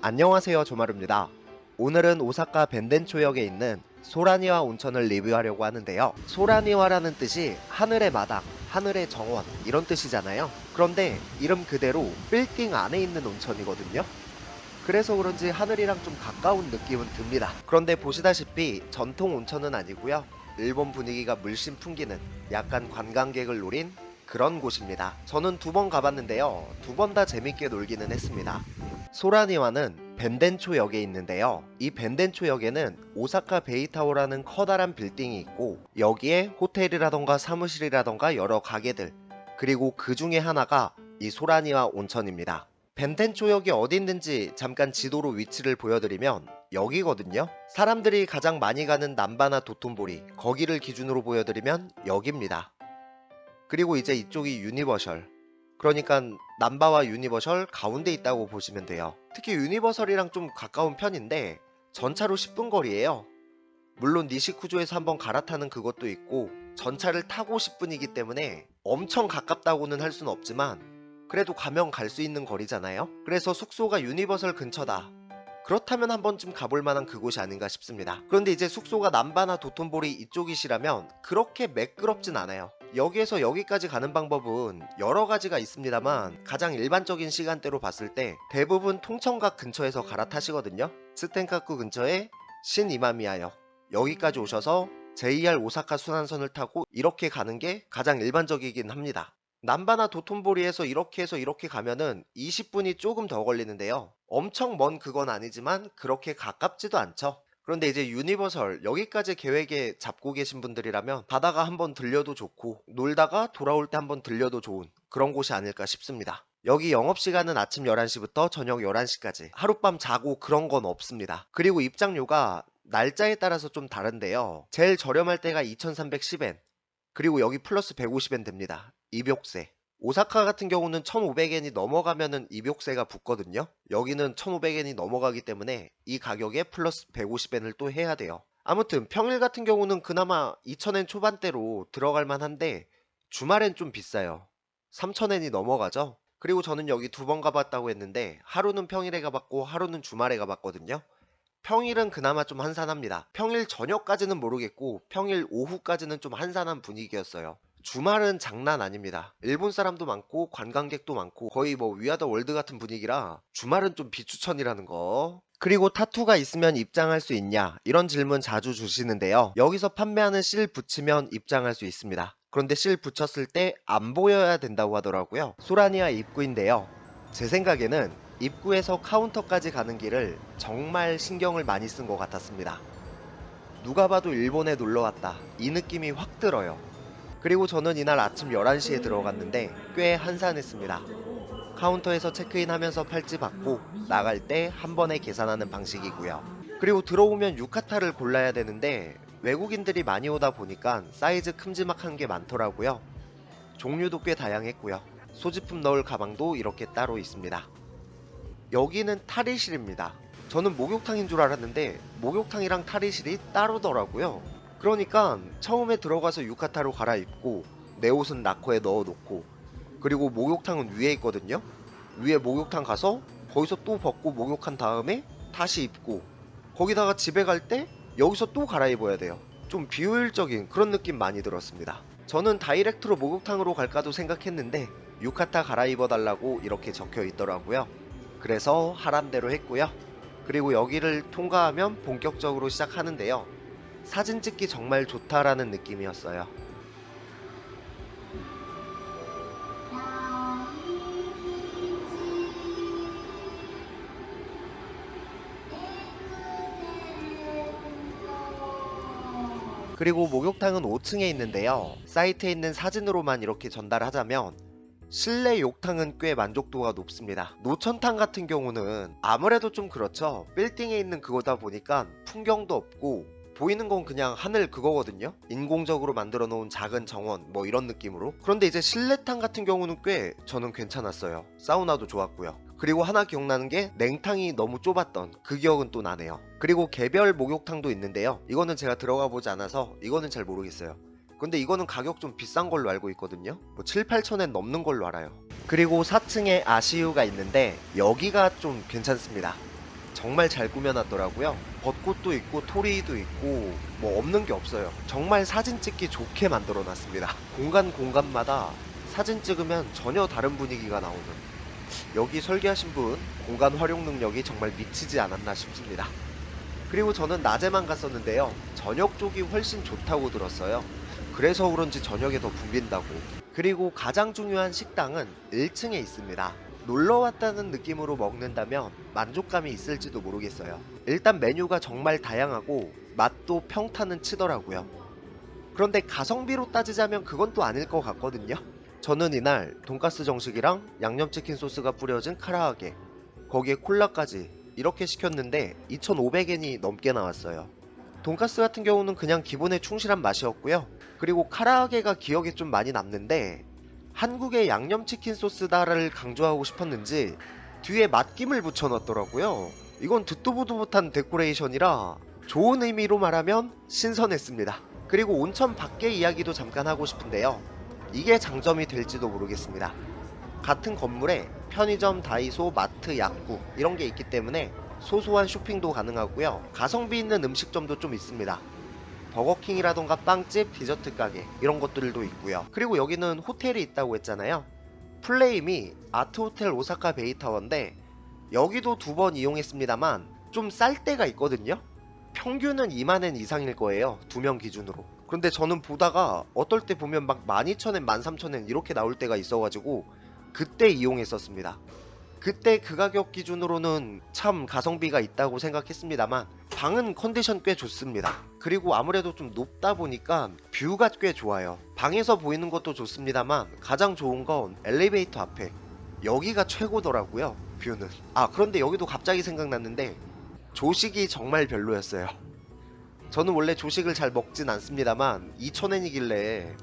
안녕하세요, 조마루입니다. 오늘은 오사카 벤덴초역에 있는 소라니와 온천을 리뷰하려고 하는데요. 소라니와라는 뜻이 하늘의 마당, 하늘의 정원 이런 뜻이잖아요. 그런데 이름 그대로 빌딩 안에 있는 온천이거든요. 그래서 그런지 하늘이랑 좀 가까운 느낌은 듭니다. 그런데 보시다시피 전통 온천은 아니고요. 일본 분위기가 물씬 풍기는 약간 관광객을 노린 그런 곳입니다. 저는 2번 가봤는데요. 2번 다 재밌게 놀기는 했습니다. 소라니와는 벤덴초역에 있는데요. 이 벤덴초역에는 오사카 베이타워라는 커다란 빌딩이 있고 여기에 호텔이라던가 사무실이라던가 여러 가게들, 그리고 그 중에 하나가 이 소라니와 온천입니다. 벤덴초역이 어디 있는지 잠깐 지도로 위치를 보여드리면 여기거든요. 사람들이 가장 많이 가는 남바나 도톤보리, 거기를 기준으로 보여드리면 여기입니다. 그리고 이제 이쪽이 유니버셜, 그러니까 남바와 유니버셜 가운데 있다고 보시면 돼요. 특히 유니버셜이랑 좀 가까운 편인데 전차로 10분 거리예요. 물론 니시쿠조에서 한번 갈아타는 그것도 있고 전차를 타고 10분이기 때문에 엄청 가깝다고는 할 수는 없지만 그래도 가면 갈 수 있는 거리잖아요. 그래서 숙소가 유니버설 근처다, 그렇다면 한 번쯤 가볼 만한 그곳이 아닌가 싶습니다. 그런데 이제 숙소가 남바나 도톤보리 이쪽이시라면 그렇게 매끄럽진 않아요. 여기에서 여기까지 가는 방법은 여러 가지가 있습니다만 가장 일반적인 시간대로 봤을 때 대부분 통천각 근처에서 갈아타시거든요. 스텐카쿠 근처에 신이마미야역, 여기까지 오셔서 JR 오사카 순환선을 타고 이렇게 가는 게 가장 일반적이긴 합니다. 남바나 도톤보리에서 이렇게 해서 이렇게 가면은 20분이 조금 더 걸리는데요. 엄청 먼 그건 아니지만 그렇게 가깝지도 않죠. 그런데 이제 유니버설 여기까지 계획에 잡고 계신 분들이라면 가다가 한번 들려도 좋고 놀다가 돌아올 때 한번 들려도 좋은 그런 곳이 아닐까 싶습니다. 여기 영업시간은 아침 11시부터 저녁 11시까지, 하룻밤 자고 그런 건 없습니다. 그리고 입장료가 날짜에 따라서 좀 다른데요. 제일 저렴할 때가 2310엔, 그리고 여기 플러스 150엔 됩니다. 입욕세. 오사카 같은 경우는 1500엔이 넘어가면은 입욕세가 붙거든요. 여기는 1500엔이 넘어가기 때문에 이 가격에 플러스 150엔을 또 해야 돼요. 아무튼 평일 같은 경우는 그나마 2000엔 초반대로 들어갈 만한데 주말엔 좀 비싸요. 3000엔이 넘어가죠. 그리고 저는 여기 2번 가봤다고 했는데 하루는 평일에 가봤고 하루는 주말에 가봤거든요. 평일은 그나마 좀 한산합니다. 평일 저녁까지는 모르겠고 평일 오후까지는 좀 한산한 분위기였어요. 주말은 장난 아닙니다. 일본 사람도 많고 관광객도 많고 거의 뭐 위아더 월드 같은 분위기라 주말은 좀 비추천이라는 거. 그리고 타투가 있으면 입장할 수 있냐, 이런 질문 자주 주시는데요. 여기서 판매하는 실 붙이면 입장할 수 있습니다. 그런데 실 붙였을 때 안 보여야 된다고 하더라고요. 소라니아 입구인데요. 제 생각에는 입구에서 카운터까지 가는 길을 정말 신경을 많이 쓴 것 같았습니다. 누가 봐도 일본에 놀러왔다, 이 느낌이 확 들어요. 그리고 저는 이날 아침 11시에 들어갔는데 꽤 한산했습니다. 카운터에서 체크인 하면서 팔찌 받고 나갈 때 한 번에 계산하는 방식이고요. 그리고 들어오면 유카타를 골라야 되는데 외국인들이 많이 오다 보니까 사이즈 큼지막한 게 많더라고요. 종류도 꽤 다양했고요. 소지품 넣을 가방도 이렇게 따로 있습니다. 여기는 탈의실입니다. 저는 목욕탕인 줄 알았는데 목욕탕이랑 탈의실이 따로더라고요. 그러니까 처음에 들어가서 유카타로 갈아입고 내 옷은 라커에 넣어놓고, 그리고 목욕탕은 위에 있거든요. 위에 목욕탕 가서 거기서 또 벗고 목욕한 다음에 다시 입고, 거기다가 집에 갈 때 여기서 또 갈아입어야 돼요. 좀 비효율적인 그런 느낌 많이 들었습니다. 저는 다이렉트로 목욕탕으로 갈까도 생각했는데 유카타 갈아입어 달라고 이렇게 적혀 있더라고요. 그래서 하란대로 했고요. 그리고 여기를 통과하면 본격적으로 시작하는데요. 사진 찍기 정말 좋다라는 느낌이었어요. 그리고 목욕탕은 5층에 있는데요. 사이트에 있는 사진으로만 이렇게 전달하자면 실내 욕탕은 꽤 만족도가 높습니다. 노천탕 같은 경우는 아무래도 좀 그렇죠. 빌딩에 있는 그거다 보니까 풍경도 없고 보이는 건 그냥 하늘 그거거든요. 인공적으로 만들어 놓은 작은 정원 뭐 이런 느낌으로. 그런데 이제 실내탕 같은 경우는 꽤 저는 괜찮았어요. 사우나도 좋았고요. 그리고 하나 기억나는 게 냉탕이 너무 좁았던 그 기억은 또 나네요. 그리고 개별 목욕탕도 있는데요. 이거는 제가 들어가 보지 않아서 이거는 잘 모르겠어요. 근데 이거는 가격 좀 비싼 걸로 알고 있거든요. 뭐 7, 8천엔 넘는 걸로 알아요. 그리고 4층에 아시유가 있는데 여기가 좀 괜찮습니다. 정말 잘 꾸며놨더라고요. 벚꽃도 있고 토리도 있고 뭐 없는 게 없어요. 정말 사진 찍기 좋게 만들어놨습니다. 공간마다 사진 찍으면 전혀 다른 분위기가 나오는, 여기 설계하신 분 공간 활용 능력이 정말 미치지 않았나 싶습니다. 그리고 저는 낮에만 갔었는데요, 저녁 쪽이 훨씬 좋다고 들었어요. 그래서 그런지 저녁에 더 붐빈다고. 그리고 가장 중요한 식당은 1층에 있습니다. 놀러 왔다는 느낌으로 먹는다면 만족감이 있을지도 모르겠어요. 일단 메뉴가 정말 다양하고 맛도 평타는 치더라고요. 그런데 가성비로 따지자면 그건 또 아닐 것 같거든요. 저는 이날 돈가스 정식이랑 양념치킨 소스가 뿌려진 카라아게, 거기에 콜라까지 이렇게 시켰는데 2,500엔이 넘게 나왔어요. 돈가스 같은 경우는 그냥 기본에 충실한 맛이었고요. 그리고 카라아게가 기억에 좀 많이 남는데, 한국의 양념치킨 소스다를 강조하고 싶었는지 뒤에 맛김을 붙여놨더라고요. 이건 듣도 보도 못한 데코레이션이라 좋은 의미로 말하면 신선했습니다. 그리고 온천 밖의 이야기도 잠깐 하고 싶은데요, 이게 장점이 될지도 모르겠습니다. 같은 건물에 편의점, 다이소, 마트, 약국 이런 게 있기 때문에 소소한 쇼핑도 가능하고요. 가성비 있는 음식점도 좀 있습니다. 버거킹이라던가 빵집, 디저트 가게 이런 것들도 있고요. 그리고 여기는 호텔이 있다고 했잖아요. 플레임이 아트호텔 오사카 베이타워인데 여기도 2번 이용했습니다만 좀 쌀 때가 있거든요. 평균은 2만엔 이상일 거예요, 2명 기준으로. 그런데 저는 보다가 어떨 때 보면 막 12,000엔, 13,000엔 이렇게 나올 때가 있어가지고 그때 이용했었습니다. 그때 그 가격 기준으로는 참 가성비가 있다고 생각했습니다만 방은 컨디션 꽤 좋습니다. 그리고 아무래도 좀 높다 보니까 뷰가 꽤 좋아요. 방에서 보이는 것도 좋습니다만 가장 좋은 건 엘리베이터 앞에, 여기가 최고더라고요, 뷰는. 아, 그런데 여기도 갑자기 생각났는데 조식이 정말 별로였어요. 저는 원래 조식을 잘 먹진 않습니다만 2,000엔이길래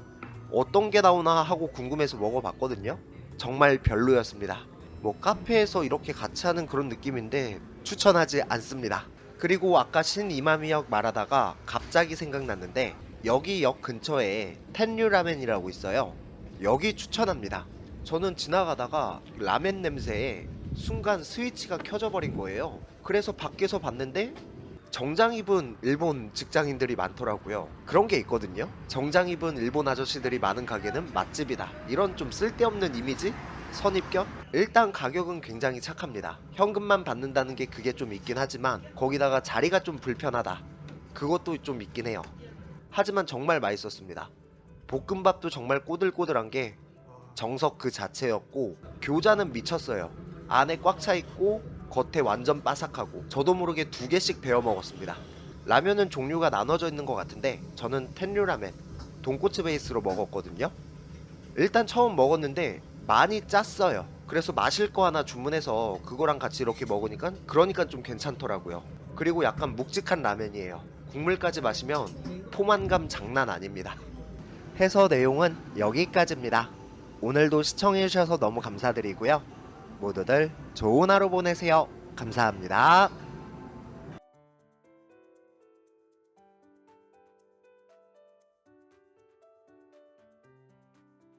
어떤 게 나오나 하고 궁금해서 먹어봤거든요. 정말 별로였습니다. 뭐 카페에서 이렇게 같이 하는 그런 느낌인데 추천하지 않습니다. 그리고 아까 신이마미역 말하다가 갑자기 생각났는데 여기 역 근처에 텐류라멘이라고 있어요. 여기 추천합니다. 저는 지나가다가 라멘 냄새에 순간 스위치가 켜져 버린 거예요. 그래서 밖에서 봤는데 정장 입은 일본 직장인들이 많더라고요. 그런 게 있거든요. 정장 입은 일본 아저씨들이 많은 가게는 맛집이다, 이런 좀 쓸데없는 이미지? 선입견? 일단 가격은 굉장히 착합니다. 현금만 받는다는 게 그게 좀 있긴 하지만 거기다가 자리가 좀 불편하다, 그것도 좀 있긴 해요. 하지만 정말 맛있었습니다. 볶음밥도 정말 꼬들꼬들한 게 정석 그 자체였고 교자는 미쳤어요. 안에 꽉 차 있고 겉에 완전 바삭하고 저도 모르게 2개씩 베어 먹었습니다. 라면은 종류가 나눠져 있는 것 같은데 저는 텐류라멘 돈코츠 베이스로 먹었거든요. 일단 처음 먹었는데 많이 짰어요. 그래서 마실 거 하나 주문해서 그거랑 같이 이렇게 먹으니까 그러니까 좀 괜찮더라고요. 그리고 약간 묵직한 라면이에요. 국물까지 마시면 포만감 장난 아닙니다. 해서 내용은 여기까지입니다. 오늘도 시청해주셔서 너무 감사드리고요. 모두들 좋은 하루 보내세요. 감사합니다.